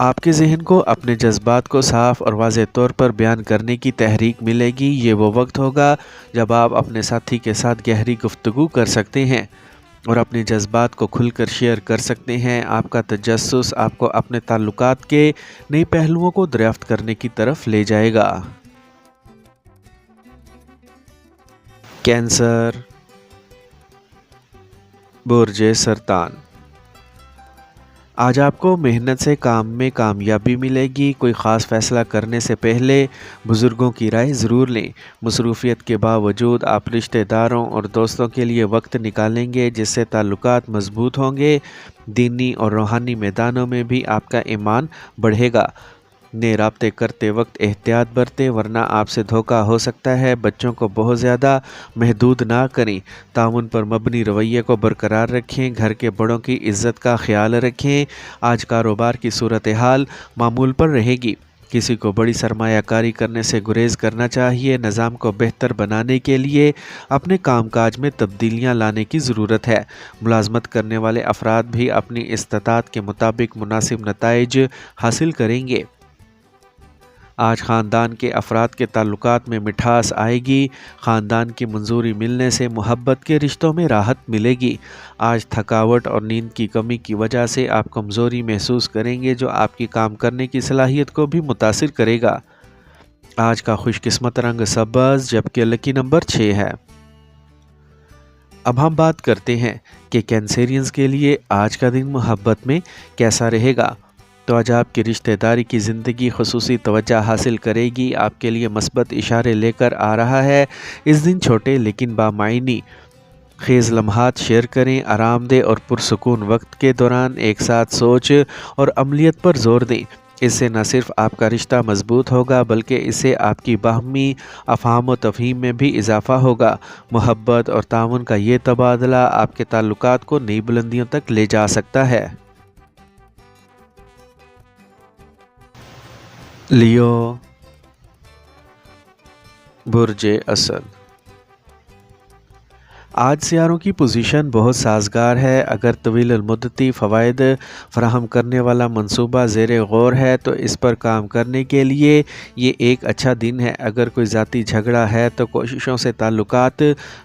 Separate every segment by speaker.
Speaker 1: آپ کے ذہن کو اپنے جذبات کو صاف اور واضح طور پر بیان کرنے کی تحریک ملے گی۔ یہ وہ وقت ہوگا جب آپ اپنے ساتھی کے ساتھ گہری گفتگو کر سکتے ہیں اور اپنے جذبات کو کھل کر شیئر کر سکتے ہیں۔ آپ کا تجسس آپ کو اپنے تعلقات کے نئے پہلوؤں کو دریافت کرنے کی طرف لے جائے گا۔ کینسر، برج سرطان۔ آج آپ کو محنت سے کام میں کامیابی ملے گی۔ کوئی خاص فیصلہ کرنے سے پہلے بزرگوں کی رائے ضرور لیں۔ مصروفیت کے باوجود آپ رشتہ داروں اور دوستوں کے لیے وقت نکالیں گے، جس سے تعلقات مضبوط ہوں گے۔ دینی اور روحانی میدانوں میں بھی آپ کا ایمان بڑھے گا۔ نئے رابطے کرتے وقت احتیاط برتیں ورنہ آپ سے دھوکہ ہو سکتا ہے۔ بچوں کو بہت زیادہ محدود نہ کریں۔ تعاون پر مبنی رویے کو برقرار رکھیں۔ گھر کے بڑوں کی عزت کا خیال رکھیں۔ آج کاروبار کی صورتحال معمول پر رہے گی۔ کسی کو بڑی سرمایہ کاری کرنے سے گریز کرنا چاہیے۔ نظام کو بہتر بنانے کے لیے اپنے کام کاج میں تبدیلیاں لانے کی ضرورت ہے۔ ملازمت کرنے والے افراد بھی اپنی استطاعت کے مطابق مناسب نتائج حاصل کریں گے۔ آج خاندان کے افراد کے تعلقات میں مٹھاس آئے گی۔ خاندان کی منظوری ملنے سے محبت کے رشتوں میں راحت ملے گی۔ آج تھکاوٹ اور نیند کی کمی کی وجہ سے آپ کمزوری محسوس کریں گے، جو آپ کی کام کرنے کی صلاحیت کو بھی متاثر کرے گا۔ آج کا خوش قسمت رنگ سبز جبکہ لکی نمبر 6 ہے۔ اب ہم بات کرتے ہیں کہ کینسیرینز کے لیے آج کا دن محبت میں کیسا رہے گا۔ تو آج آپ کی رشتہ داری کی زندگی خصوصی توجہ حاصل کرے گی۔ آپ کے لیے مثبت اشارے لے کر آ رہا ہے۔ اس دن چھوٹے لیکن بامعنی خیز لمحات شیئر کریں۔ آرام دہ اور پرسکون وقت کے دوران ایک ساتھ سوچ اور عملیت پر زور دیں۔ اس سے نہ صرف آپ کا رشتہ مضبوط ہوگا بلکہ اس سے آپ کی باہمی افہام و تفہیم میں بھی اضافہ ہوگا۔ محبت اور تعاون کا یہ تبادلہ آپ کے تعلقات کو نئی بلندیوں تک لے جا سکتا ہے۔ لیو، برج اسد۔ آج سیاروں کی پوزیشن بہت سازگار ہے۔ اگر طویل المدتی فوائد فراہم کرنے والا منصوبہ زیر غور ہے تو اس پر کام کرنے کے لیے یہ ایک اچھا دن ہے۔ اگر کوئی ذاتی جھگڑا ہے تو کوششوں سے تعلقات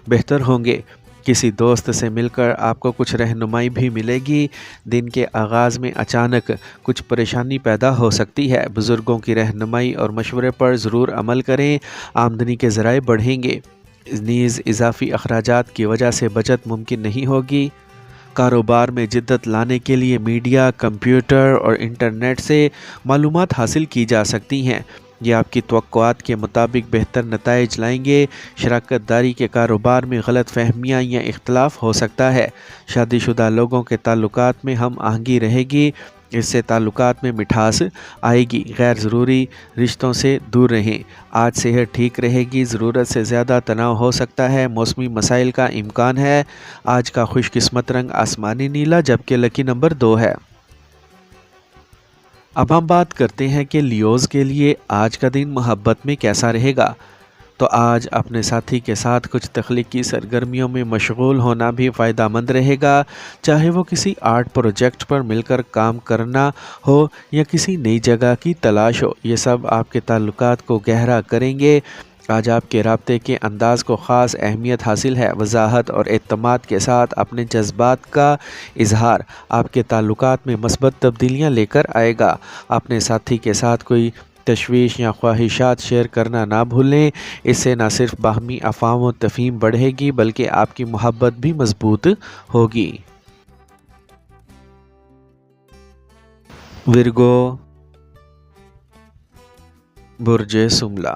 Speaker 1: بہتر ہوں گے۔ کسی دوست سے مل کر آپ کو کچھ رہنمائی بھی ملے گی۔ دن کے آغاز میں اچانک کچھ پریشانی پیدا ہو سکتی ہے۔ بزرگوں کی رہنمائی اور مشورے پر ضرور عمل کریں۔ آمدنی کے ذرائع بڑھیں گے، نیز اضافی اخراجات کی وجہ سے بچت ممکن نہیں ہوگی۔ کاروبار میں جدت لانے کے لیے میڈیا، کمپیوٹر اور انٹرنیٹ سے معلومات حاصل کی جا سکتی ہیں۔ یہ آپ کی توقعات کے مطابق بہتر نتائج لائیں گے۔ شراکت داری کے کاروبار میں غلط فہمیاں یا اختلاف ہو سکتا ہے۔ شادی شدہ لوگوں کے تعلقات میں ہم آہنگی رہے گی، اس سے تعلقات میں مٹھاس آئے گی۔ غیر ضروری رشتوں سے دور رہیں۔ آج صحت ٹھیک رہے گی، ضرورت سے زیادہ تناؤ ہو سکتا ہے، موسمی مسائل کا امکان ہے۔ آج کا خوش قسمت رنگ آسمانی نیلا جبکہ لکی نمبر 2 ہے۔ اب ہم بات کرتے ہیں کہ لیوز کے لیے آج کا دن محبت میں کیسا رہے گا۔ تو آج اپنے ساتھی کے ساتھ کچھ تخلیقی سرگرمیوں میں مشغول ہونا بھی فائدہ مند رہے گا، چاہے وہ کسی آرٹ پروجیکٹ پر مل کر کام کرنا ہو یا کسی نئی جگہ کی تلاش ہو۔ یہ سب آپ کے تعلقات کو گہرا کریں گے۔ آج آپ کے رابطے کے انداز کو خاص اہمیت حاصل ہے۔ وضاحت اور اعتماد کے ساتھ اپنے جذبات کا اظہار آپ کے تعلقات میں مثبت تبدیلیاں لے کر آئے گا۔ اپنے ساتھی کے ساتھ کوئی تشویش یا خواہشات شیئر کرنا نہ بھولیں۔ اس سے نہ صرف باہمی افہام و تفہیم بڑھے گی بلکہ آپ کی محبت بھی مضبوط ہوگی۔ ورگو، برج سملا۔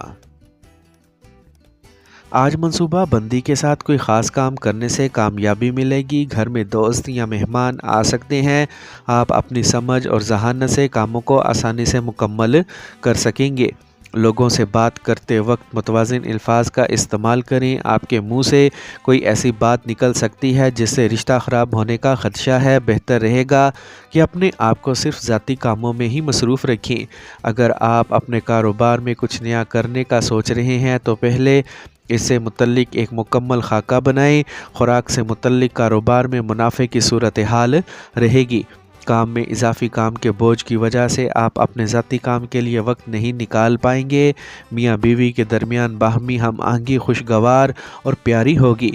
Speaker 1: آج منصوبہ بندی کے ساتھ کوئی خاص کام کرنے سے کامیابی ملے گی۔ گھر میں دوست یا مہمان آ سکتے ہیں۔ آپ اپنی سمجھ اور ذہانت سے کاموں کو آسانی سے مکمل کر سکیں گے۔ لوگوں سے بات کرتے وقت متوازن الفاظ کا استعمال کریں۔ آپ کے منہ سے کوئی ایسی بات نکل سکتی ہے جس سے رشتہ خراب ہونے کا خدشہ ہے۔ بہتر رہے گا کہ اپنے آپ کو صرف ذاتی کاموں میں ہی مصروف رکھیں۔ اگر آپ اپنے کاروبار میں کچھ نیا کرنے کا سوچ رہے ہیں تو پہلے اس سے متعلق ایک مکمل خاکہ بنائیں۔ خوراک سے متعلق کاروبار میں منافع کی صورتحال رہے گی۔ کام میں اضافی کام کے بوجھ کی وجہ سے آپ اپنے ذاتی کام کے لیے وقت نہیں نکال پائیں گے۔ میاں بیوی کے درمیان باہمی ہم آہنگی خوشگوار اور پیاری ہوگی۔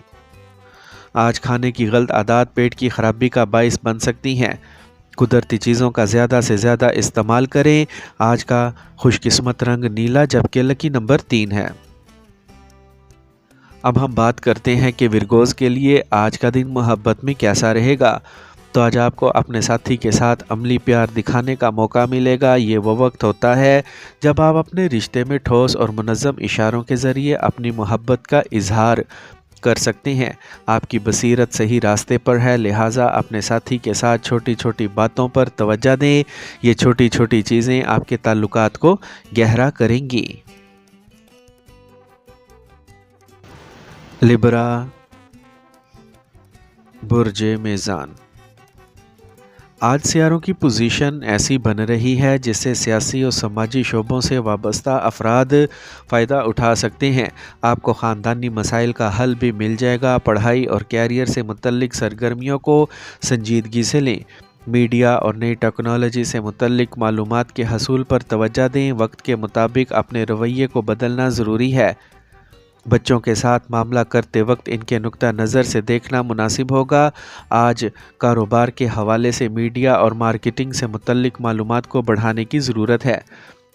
Speaker 1: آج کھانے کی غلط عادات پیٹ کی خرابی کا باعث بن سکتی ہیں۔ قدرتی چیزوں کا زیادہ سے زیادہ استعمال کریں۔ آج کا خوش قسمت رنگ نیلا جبکہ لکی نمبر 3 ہے۔ اب ہم بات کرتے ہیں کہ ورگوز کے لیے آج کا دن محبت میں کیسا رہے گا۔ تو آج آپ کو اپنے ساتھی کے ساتھ عملی پیار دکھانے کا موقع ملے گا۔ یہ وہ وقت ہوتا ہے جب آپ اپنے رشتے میں ٹھوس اور منظم اشاروں کے ذریعے اپنی محبت کا اظہار کر سکتے ہیں۔ آپ کی بصیرت صحیح راستے پر ہے، لہٰذا اپنے ساتھی کے ساتھ چھوٹی چھوٹی باتوں پر توجہ دیں۔ یہ چھوٹی چھوٹی چیزیں آپ کے تعلقات کو گہرا کریں گی۔ لبرا، برج میزان۔ آج سیاروں کی پوزیشن ایسی بن رہی ہے جس سے سیاسی اور سماجی شعبوں سے وابستہ افراد فائدہ اٹھا سکتے ہیں۔ آپ کو خاندانی مسائل کا حل بھی مل جائے گا۔ پڑھائی اور کیریئر سے متعلق سرگرمیوں کو سنجیدگی سے لیں۔ میڈیا اور نئی ٹیکنالوجی سے متعلق معلومات کے حصول پر توجہ دیں۔ وقت کے مطابق اپنے رویے کو بدلنا ضروری ہے۔ بچوں کے ساتھ معاملہ کرتے وقت ان کے نقطہ نظر سے دیکھنا مناسب ہوگا۔ آج کاروبار کے حوالے سے میڈیا اور مارکیٹنگ سے متعلق معلومات کو بڑھانے کی ضرورت ہے۔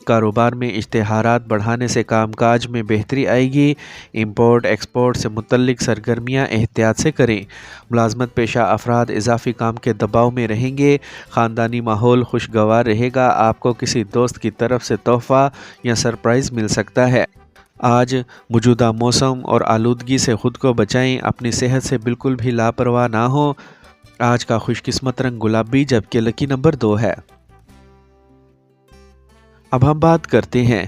Speaker 1: کاروبار میں اشتہارات بڑھانے سے کام کاج میں بہتری آئے گی۔ امپورٹ ایکسپورٹ سے متعلق سرگرمیاں احتیاط سے کریں۔ ملازمت پیشہ افراد اضافی کام کے دباؤ میں رہیں گے۔ خاندانی ماحول خوشگوار رہے گا۔ آپ کو کسی دوست کی طرف سے تحفہ یا سرپرائز مل سکتا ہے۔ آج موجودہ موسم اور آلودگی سے خود کو بچائیں۔ اپنی صحت سے بالکل بھی لاپرواہ نہ ہو۔ آج کا خوش قسمت رنگ گلابی جبکہ لکی نمبر 2 ہے۔ اب ہم بات کرتے ہیں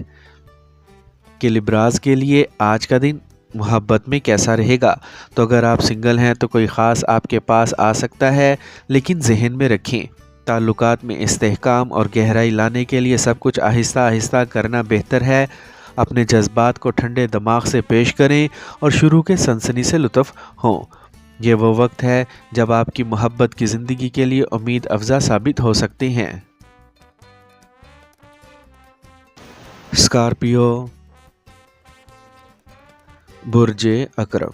Speaker 1: کہ لبراز کے لیے آج کا دن محبت میں کیسا رہے گا۔ تو اگر آپ سنگل ہیں تو کوئی خاص آپ کے پاس آ سکتا ہے، لیکن ذہن میں رکھیں تعلقات میں استحکام اور گہرائی لانے کے لیے سب کچھ آہستہ آہستہ کرنا بہتر ہے۔ اپنے جذبات کو ٹھنڈے دماغ سے پیش کریں اور شروع کے سنسنی سے لطف ہوں۔ یہ وہ وقت ہے جب آپ کی محبت کی زندگی کے لیے امید افزا ثابت ہو سکتے ہیں۔ اسکارپیو، برج عقرب۔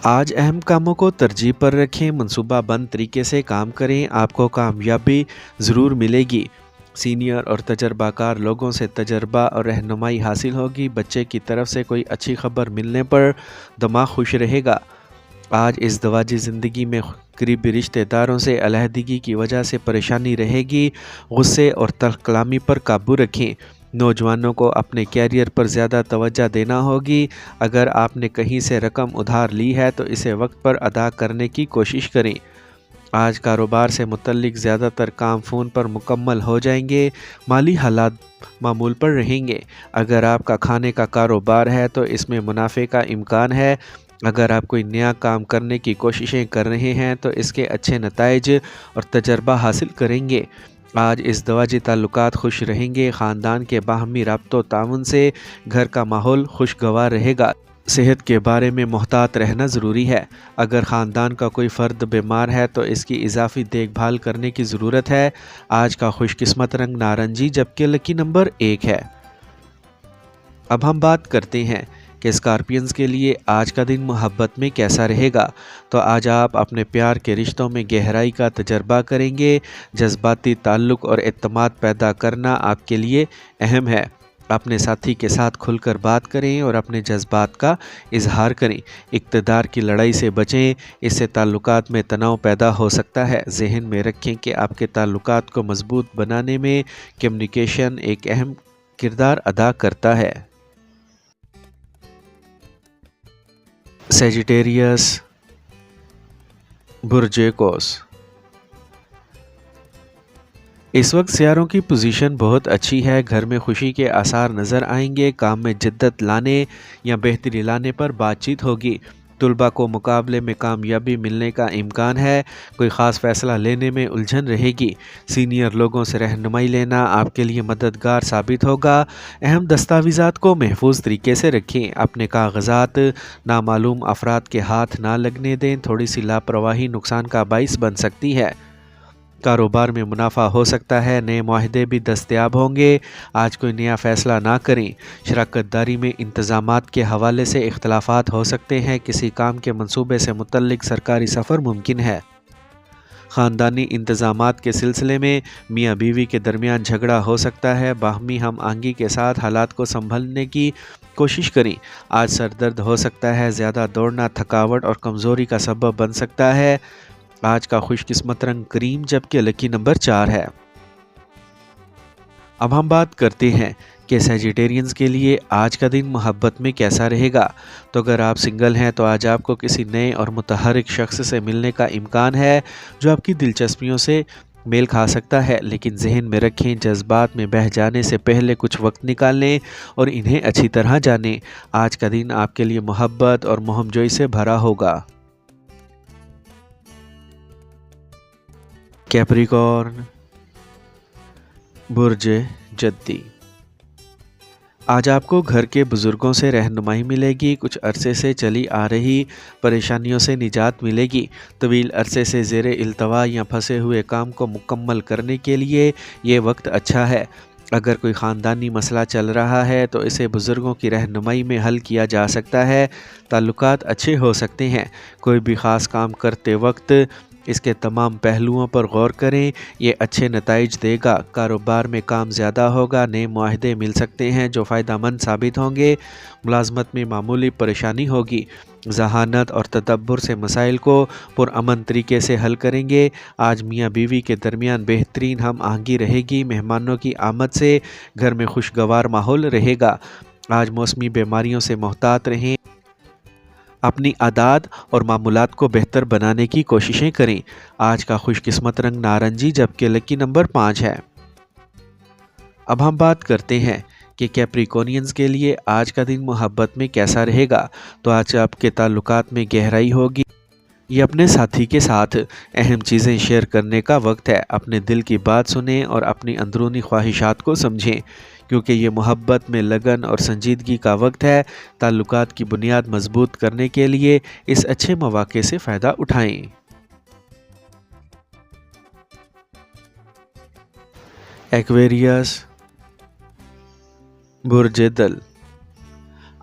Speaker 1: آج اہم کاموں کو ترجیح پر رکھیں۔ منصوبہ بند طریقے سے کام کریں۔ آپ کو کامیابی ضرور ملے گی۔ سینئر اور تجربہ کار لوگوں سے تجربہ اور رہنمائی حاصل ہوگی۔ بچے کی طرف سے کوئی اچھی خبر ملنے پر دماغ خوش رہے گا۔ آج ازدواجی زندگی میں قریبی رشتہ داروں سے علیحدگی کی وجہ سے پریشانی رہے گی۔ غصے اور تلخ کلامی پر قابو رکھیں۔ نوجوانوں کو اپنے کیریئر پر زیادہ توجہ دینا ہوگی۔ اگر آپ نے کہیں سے رقم ادھار لی ہے تو اسے وقت پر ادا کرنے کی کوشش کریں۔ آج کاروبار سے متعلق زیادہ تر کام فون پر مکمل ہو جائیں گے۔ مالی حالات معمول پر رہیں گے۔ اگر آپ کا کھانے کا کاروبار ہے تو اس میں منافع کا امکان ہے۔ اگر آپ کوئی نیا کام کرنے کی کوششیں کر رہے ہیں تو اس کے اچھے نتائج اور تجربہ حاصل کریں گے۔ آج ازدواجی تعلقات خوش رہیں گے۔ خاندان کے باہمی رابطوں و تعاون سے گھر کا ماحول خوشگوار رہے گا۔ صحت کے بارے میں محتاط رہنا ضروری ہے۔ اگر خاندان کا کوئی فرد بیمار ہے تو اس کی اضافی دیکھ بھال کرنے کی ضرورت ہے۔ آج کا خوش قسمت رنگ نارنجی جبکہ لکی نمبر 1 ہے۔ اب ہم بات کرتے ہیں کہ اسکارپینز کے لیے آج کا دن محبت میں کیسا رہے گا۔ تو آج آپ اپنے پیار کے رشتوں میں گہرائی کا تجربہ کریں گے۔ جذباتی تعلق اور اعتماد پیدا کرنا آپ کے لیے اہم ہے۔ اپنے ساتھی کے ساتھ کھل کر بات کریں اور اپنے جذبات کا اظہار کریں۔ اقتدار کی لڑائی سے بچیں، اس سے تعلقات میں تناؤ پیدا ہو سکتا ہے۔ ذہن میں رکھیں کہ آپ کے تعلقات کو مضبوط بنانے میں کمیونیکیشن ایک اہم کردار ادا کرتا ہے۔ سیجیٹیریس، برج قوس۔ اس وقت سیاروں کی پوزیشن بہت اچھی ہے۔ گھر میں خوشی کے آثار نظر آئیں گے۔ کام میں جدت لانے یا بہتری لانے پر بات چیت ہوگی۔ طلباء کو مقابلے میں کامیابی ملنے کا امکان ہے۔ کوئی خاص فیصلہ لینے میں الجھن رہے گی۔ سینئر لوگوں سے رہنمائی لینا آپ کے لیے مددگار ثابت ہوگا۔ اہم دستاویزات کو محفوظ طریقے سے رکھیں۔ اپنے کاغذات نامعلوم افراد کے ہاتھ نہ لگنے دیں۔ تھوڑی سی لاپرواہی نقصان کا باعث بن سکتی ہے۔ کاروبار میں منافع ہو سکتا ہے۔ نئے معاہدے بھی دستیاب ہوں گے۔ آج کوئی نیا فیصلہ نہ کریں۔ شراکت داری میں انتظامات کے حوالے سے اختلافات ہو سکتے ہیں۔ کسی کام کے منصوبے سے متعلق سرکاری سفر ممکن ہے۔ خاندانی انتظامات کے سلسلے میں میاں بیوی کے درمیان جھگڑا ہو سکتا ہے۔ باہمی ہم آہنگی کے ساتھ حالات کو سنبھالنے کی کوشش کریں۔ آج سر درد ہو سکتا ہے۔ زیادہ دوڑنا تھکاوٹ اور کمزوری کا سبب بن سکتا ہے۔ آج کا خوش قسمت رنگ کریم جبکہ لکی نمبر 4 ہے۔ اب ہم بات کرتے ہیں کہ سیجیٹیرینز کے لیے آج کا دن محبت میں کیسا رہے گا۔ تو اگر آپ سنگل ہیں تو آج آپ کو کسی نئے اور متحرک شخص سے ملنے کا امکان ہے جو آپ کی دلچسپیوں سے میل کھا سکتا ہے، لیکن ذہن میں رکھیں جذبات میں بہہ جانے سے پہلے کچھ وقت نکال لیں اور انہیں اچھی طرح جانیں۔ آج کا دن آپ کے لیے محبت اور مہم جوئی سے بھرا ہوگا۔ کیپریکارن، برج جدی، آج آپ کو گھر کے بزرگوں سے رہنمائی ملے گی۔ کچھ عرصے سے چلی آ رہی پریشانیوں سے نجات ملے گی۔ طویل عرصے سے زیر التوا یا پھنسے ہوئے کام کو مکمل کرنے کے لیے یہ وقت اچھا ہے۔ اگر کوئی خاندانی مسئلہ چل رہا ہے تو اسے بزرگوں کی رہنمائی میں حل کیا جا سکتا ہے۔ تعلقات اچھے ہو سکتے ہیں۔ کوئی بھی خاص کام کرتے وقت اس کے تمام پہلوؤں پر غور کریں، یہ اچھے نتائج دے گا۔ کاروبار میں کام زیادہ ہوگا۔ نئے معاہدے مل سکتے ہیں جو فائدہ مند ثابت ہوں گے۔ ملازمت میں معمولی پریشانی ہوگی۔ ذہانت اور تدبر سے مسائل کو پرامن طریقے سے حل کریں گے۔ آج میاں بیوی کے درمیان بہترین ہم آہنگی رہے گی۔ مہمانوں کی آمد سے گھر میں خوشگوار ماحول رہے گا۔ آج موسمی بیماریوں سے محتاط رہیں۔ اپنی عادات اور معمولات کو بہتر بنانے کی کوششیں کریں۔ آج کا خوش قسمت رنگ نارنجی جبکہ لکی نمبر 5 ہے۔ اب ہم بات کرتے ہیں کہ کیپریکونینز کے لیے آج کا دن محبت میں کیسا رہے گا۔ تو آج آپ کے تعلقات میں گہرائی ہوگی۔ یہ اپنے ساتھی کے ساتھ اہم چیزیں شیئر کرنے کا وقت ہے۔ اپنے دل کی بات سنیں اور اپنی اندرونی خواہشات کو سمجھیں، کیونکہ یہ محبت میں لگن اور سنجیدگی کا وقت ہے۔ تعلقات کی بنیاد مضبوط کرنے کے لیے اس اچھے مواقع سے فائدہ اٹھائیں۔ ایکویریس، برج دل،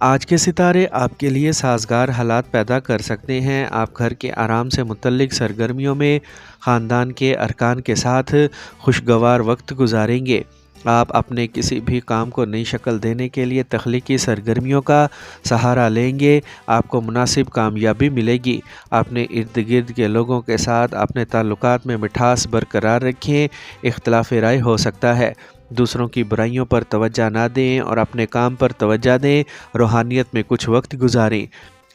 Speaker 1: آج کے ستارے آپ کے لیے سازگار حالات پیدا کر سکتے ہیں۔ آپ گھر کے آرام سے متعلق سرگرمیوں میں خاندان کے ارکان کے ساتھ خوشگوار وقت گزاریں گے۔ آپ اپنے کسی بھی کام کو نئی شکل دینے کے لیے تخلیقی سرگرمیوں کا سہارا لیں گے۔ آپ کو مناسب کامیابی ملے گی۔ اپنے ارد گرد کے لوگوں کے ساتھ اپنے تعلقات میں مٹھاس برقرار رکھیں۔ اختلاف رائے ہو سکتا ہے۔ دوسروں کی برائیوں پر توجہ نہ دیں اور اپنے کام پر توجہ دیں۔ روحانیت میں کچھ وقت گزاریں۔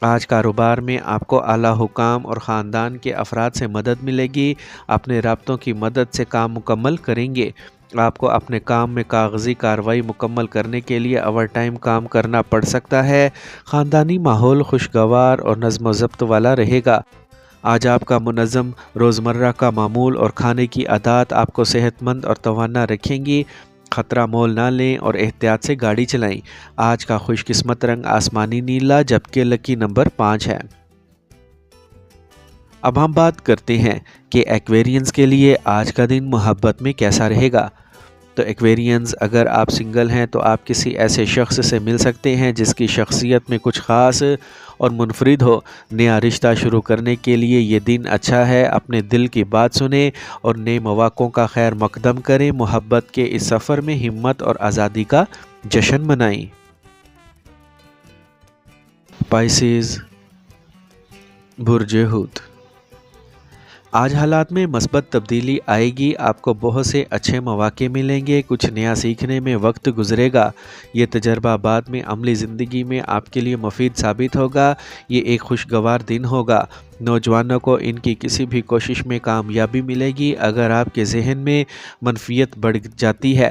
Speaker 1: آج کاروبار میں آپ کو اعلیٰ حکام اور خاندان کے افراد سے مدد ملے گی۔ اپنے رابطوں کی مدد سے کام مکمل کریں گے۔ آپ کو اپنے کام میں کاغذی کارروائی مکمل کرنے کے لیے اوور ٹائم کام کرنا پڑ سکتا ہے۔ خاندانی ماحول خوشگوار اور نظم و ضبط والا رہے گا۔ آج آپ کا منظم روزمرہ کا معمول اور کھانے کی عادات آپ کو صحت مند اور توانا رکھیں گی۔ خطرہ مول نہ لیں اور احتیاط سے گاڑی چلائیں۔ آج کا خوش قسمت رنگ آسمانی نیلا جبکہ لکی نمبر 5 ہے۔ اب ہم بات کرتے ہیں کہ ایکویرینز کے لیے آج کا دن محبت میں کیسا رہے گا۔ تو ایکویرینز، اگر آپ سنگل ہیں تو آپ کسی ایسے شخص سے مل سکتے ہیں جس کی شخصیت میں کچھ خاص اور منفرد ہو۔ نیا رشتہ شروع کرنے کے لیے یہ دن اچھا ہے۔ اپنے دل کی بات سنیں اور نئے مواقعوں کا خیر مقدم کریں۔ محبت کے اس سفر میں ہمت اور آزادی کا جشن منائیں۔ پائسیز، برج حوت، آج حالات میں مثبت تبدیلی آئے گی۔ آپ کو بہت سے اچھے مواقع ملیں گے۔ کچھ نیا سیکھنے میں وقت گزرے گا۔ یہ تجربہ بعد میں عملی زندگی میں آپ کے لیے مفید ثابت ہوگا۔ یہ ایک خوشگوار دن ہوگا۔ نوجوانوں کو ان کی کسی بھی کوشش میں کامیابی ملے گی۔ اگر آپ کے ذہن میں منفیت بڑھ جاتی ہے